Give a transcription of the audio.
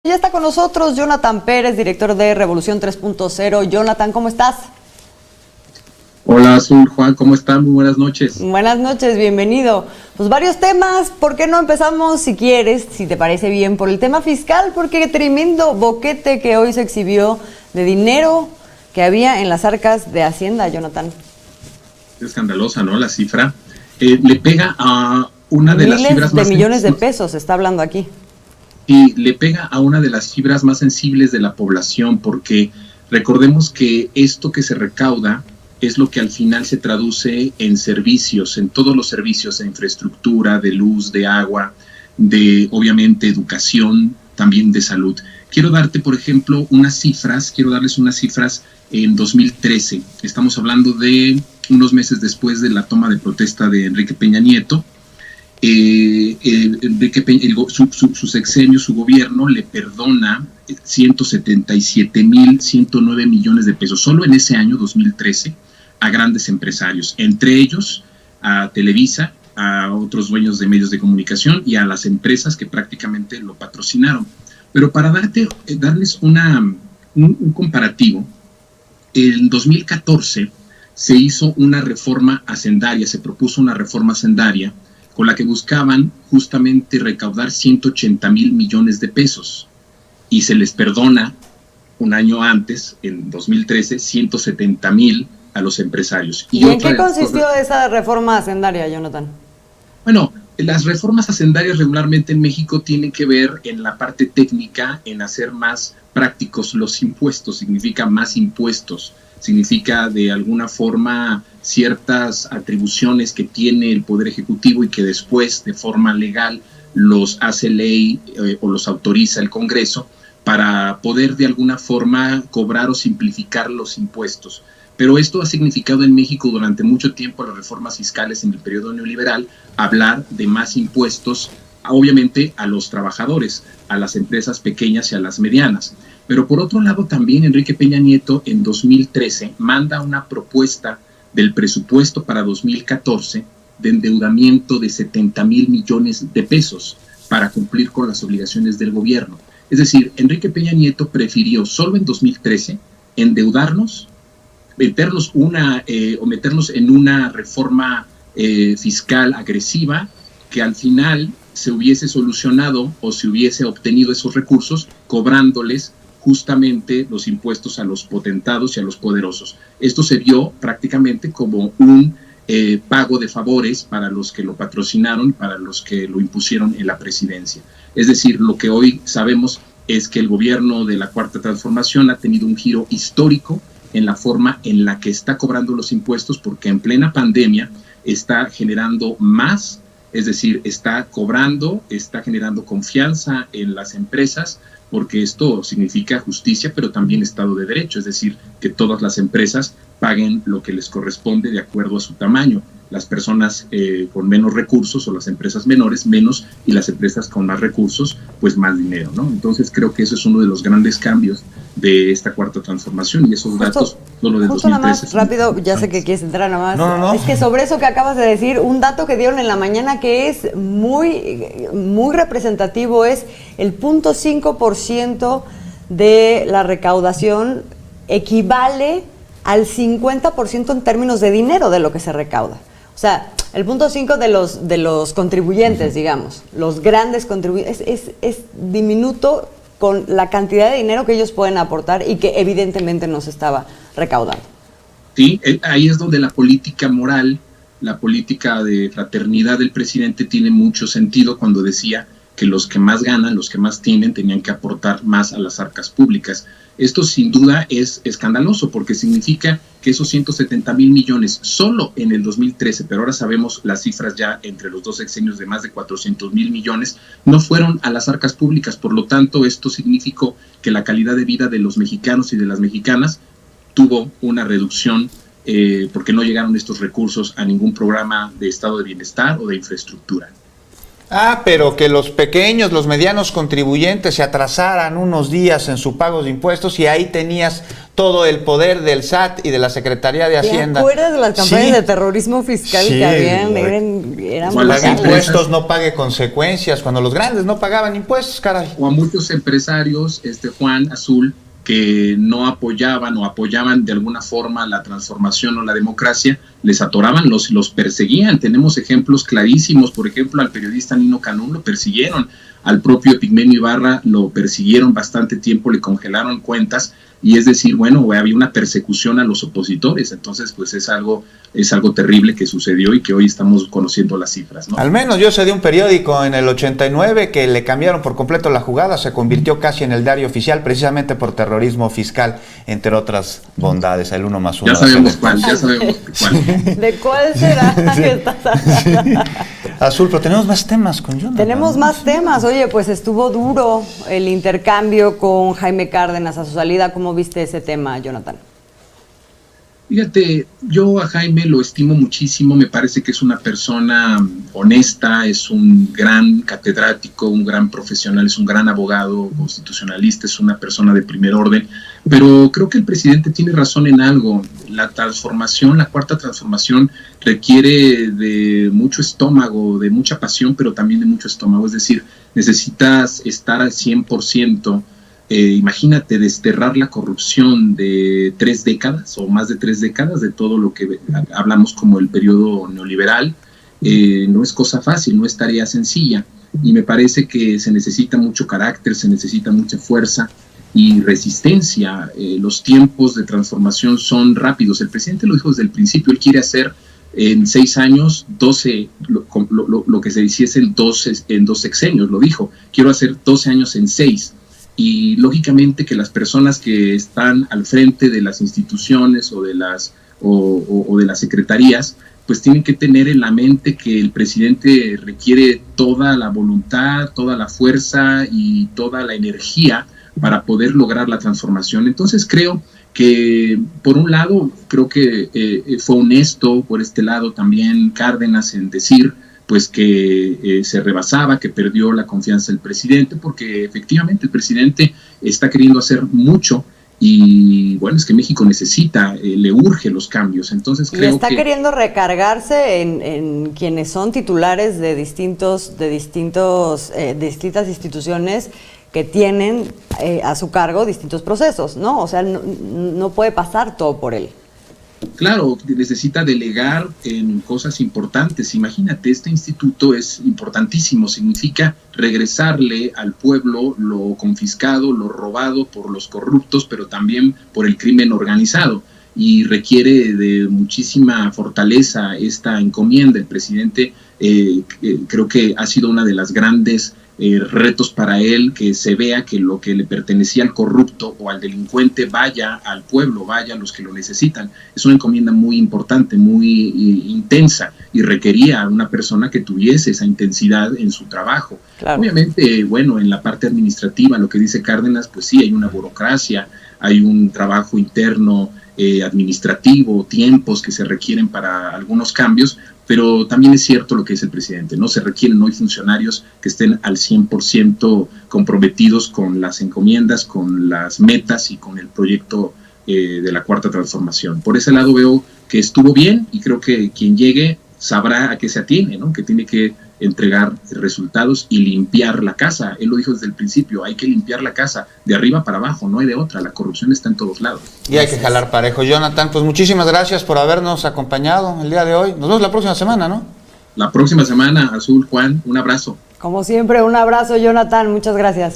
Ya está con nosotros Jonathan Pérez, director de Revolución 3.0. Jonathan, ¿cómo estás? Hola Azul, Juan, ¿cómo están? Muy buenas noches. Buenas noches, bienvenido. Pues varios temas, ¿por qué no empezamos, si quieres, si te parece bien, por el tema fiscal? Porque tremendo boquete que hoy se exhibió de dinero que había en las arcas de Hacienda, Jonathan. Es escandalosa, ¿no? La cifra. Le pega a una de las fibras Miles más... de millones de pesos se está hablando aquí. Y le pega a una de las fibras más sensibles de la población, porque recordemos que esto que se recauda es lo que al final se traduce en servicios, en todos los servicios, de infraestructura, de luz, de agua, de obviamente educación, también de salud. Quiero darles unas cifras en 2013. Estamos hablando de unos meses después de la toma de protesta de Enrique Peña Nieto. Su sexenio, su gobierno le perdona 177,109 millones de pesos solo en ese año 2013 a grandes empresarios, entre ellos a Televisa, a otros dueños de medios de comunicación y a las empresas que prácticamente lo patrocinaron. Pero para darles un comparativo, en 2014 se hizo una reforma hacendaria, se propuso una reforma hacendaria con la que buscaban justamente recaudar 180,000 millones de pesos y se les perdona un año antes, en 2013, 170,000 a los empresarios. ¿Y en qué consistió esa reforma hacendaria, Jonathan? Bueno, las reformas hacendarias regularmente en México tienen que ver en la parte técnica, en hacer más prácticos los impuestos, significa más impuestos, significa de alguna forma ciertas atribuciones que tiene el Poder Ejecutivo y que después de forma legal los hace ley o los autoriza el Congreso para poder de alguna forma cobrar o simplificar los impuestos. Pero esto ha significado en México durante mucho tiempo, las reformas fiscales en el periodo neoliberal, hablar de más impuestos, obviamente a los trabajadores, a las empresas pequeñas y a las medianas. Pero por otro lado también Enrique Peña Nieto en 2013 manda una propuesta del presupuesto para 2014 de endeudamiento de 70,000 millones de pesos para cumplir con las obligaciones del gobierno. Es decir, Enrique Peña Nieto prefirió solo en 2013 endeudarnos, meternos en una reforma fiscal agresiva que al final se hubiese solucionado o se hubiese obtenido esos recursos cobrándoles justamente los impuestos a los potentados y a los poderosos. Esto se vio prácticamente como un pago de favores para los que lo patrocinaron y para los que lo impusieron en la presidencia. Es decir, lo que hoy sabemos es que el gobierno de la Cuarta Transformación ha tenido un giro histórico en la forma en la que está cobrando los impuestos, porque en plena pandemia está generando más, es decir, está generando confianza en las empresas, porque esto significa justicia, pero también Estado de Derecho, es decir, que todas las empresas paguen lo que les corresponde de acuerdo a su tamaño. Las personas con menos recursos o las empresas menores menos y las empresas con más recursos pues más dinero, ¿no? Entonces creo que eso es uno de los grandes cambios de esta Cuarta Transformación y esos datos solo de 2013. Nada más rápido, ya sé que quieres entrar nada más. No. Es que sobre eso que acabas de decir, un dato que dieron en la mañana que es muy representativo es el 0.5% de la recaudación equivale al 50% en términos de dinero de lo que se recauda. O sea, el 0.5 de los contribuyentes, digamos, los grandes contribuyentes, es diminuto con la cantidad de dinero que ellos pueden aportar y que evidentemente no se estaba recaudando. Sí, ahí es donde la política moral, la política de fraternidad del presidente tiene mucho sentido cuando decía que los que más ganan, los que más tienen, tenían que aportar más a las arcas públicas. Esto sin duda es escandaloso porque significa que esos 170,000 millones solo en el 2013, pero ahora sabemos las cifras ya entre los dos sexenios de más de 400,000 millones, no fueron a las arcas públicas. Por lo tanto, esto significó que la calidad de vida de los mexicanos y de las mexicanas tuvo una reducción porque no llegaron estos recursos a ningún programa de estado de bienestar o de infraestructura. Pero que los pequeños, los medianos contribuyentes se atrasaran unos días en su pago de impuestos y ahí tenías todo el poder del SAT y de la Secretaría de Hacienda. ¿Te acuerdas de las campañas de terrorismo fiscal que habían? Eran pague impuestos, no pague consecuencias, cuando los grandes no pagaban impuestos, caray. O a muchos empresarios, Juan Azul, que no apoyaban o apoyaban de alguna forma la transformación o la democracia, les atoraban, los perseguían. Tenemos ejemplos clarísimos, por ejemplo, al periodista Nino Canún lo persiguieron, al propio Epigmenio Ibarra lo persiguieron bastante tiempo, le congelaron cuentas, y es decir, bueno, había una persecución a los opositores. Entonces, pues es algo terrible que sucedió y que hoy estamos conociendo las cifras, ¿no? Al menos yo sé de un periódico en el 89 que le cambiaron por completo la jugada, se convirtió casi en el diario oficial precisamente por terrorismo fiscal, entre otras bondades, el 1+1. Ya sabemos cuál. ¿De cuál será que estás hablando? Azul, pero tenemos más temas con Jonathan. Tenemos más temas. Oye, pues estuvo duro el intercambio con Jaime Cárdenas a su salida. ¿Cómo viste ese tema, Jonathan? Fíjate, yo a Jaime lo estimo muchísimo, me parece que es una persona honesta, es un gran catedrático, un gran profesional, es un gran abogado constitucionalista, es una persona de primer orden, pero creo que el presidente tiene razón en algo. La transformación, la cuarta transformación requiere de mucho estómago, de mucha pasión, pero también de mucho estómago, es decir, necesitas estar al 100%. Imagínate desterrar la corrupción de 3 décadas o más de 3 décadas de todo lo que hablamos como el periodo neoliberal. No es cosa fácil, no es tarea sencilla, y me parece que se necesita mucho carácter, se necesita mucha fuerza y resistencia. Los tiempos de transformación son rápidos. El presidente lo dijo desde el principio, él quiere hacer en 6 años 12, lo que se hiciese en 2 sexenios, lo dijo, quiero hacer 12 años en 6. Y lógicamente que las personas que están al frente de las instituciones o de las secretarías, pues tienen que tener en la mente que el presidente requiere toda la voluntad, toda la fuerza y toda la energía para poder lograr la transformación. Entonces creo que, por un lado, creo que fue honesto por este lado también Cárdenas en decir pues que se rebasaba, que perdió la confianza del presidente, porque efectivamente el presidente está queriendo hacer mucho y bueno, es que México necesita, le urge los cambios. Entonces creo que está queriendo recargarse en quienes son titulares de distintas instituciones que tienen a su cargo distintos procesos, ¿no? O sea, no puede pasar todo por él. Claro, necesita delegar en cosas importantes. Imagínate, este instituto es importantísimo, significa regresarle al pueblo lo confiscado, lo robado por los corruptos, pero también por el crimen organizado, y requiere de muchísima fortaleza esta encomienda. El presidente creo que ha sido una de las grandes retos para él, que se vea que lo que le pertenecía al corrupto o al delincuente vaya al pueblo, vaya a los que lo necesitan. Es una encomienda muy importante, muy intensa, y requería a una persona que tuviese esa intensidad en su trabajo. Claro. Obviamente, bueno, en la parte administrativa, lo que dice Cárdenas, pues sí, hay una burocracia, hay un trabajo interno administrativo, tiempos que se requieren para algunos cambios, pero también es cierto lo que dice el presidente, ¿no? Se requieren hoy funcionarios que estén al 100% comprometidos con las encomiendas, con las metas y con el proyecto de la cuarta transformación. Por ese lado veo que estuvo bien, y creo que quien llegue sabrá a qué se atiene, ¿no? Que tiene que entregar resultados y limpiar la casa. Él lo dijo desde el principio, hay que limpiar la casa de arriba para abajo, no hay de otra, la corrupción está en todos lados. Y hay que jalar parejo. Jonathan, pues muchísimas gracias por habernos acompañado el día de hoy. Nos vemos la próxima semana, ¿no? La próxima semana, Azul, Juan, un abrazo. Como siempre, un abrazo, Jonathan, muchas gracias.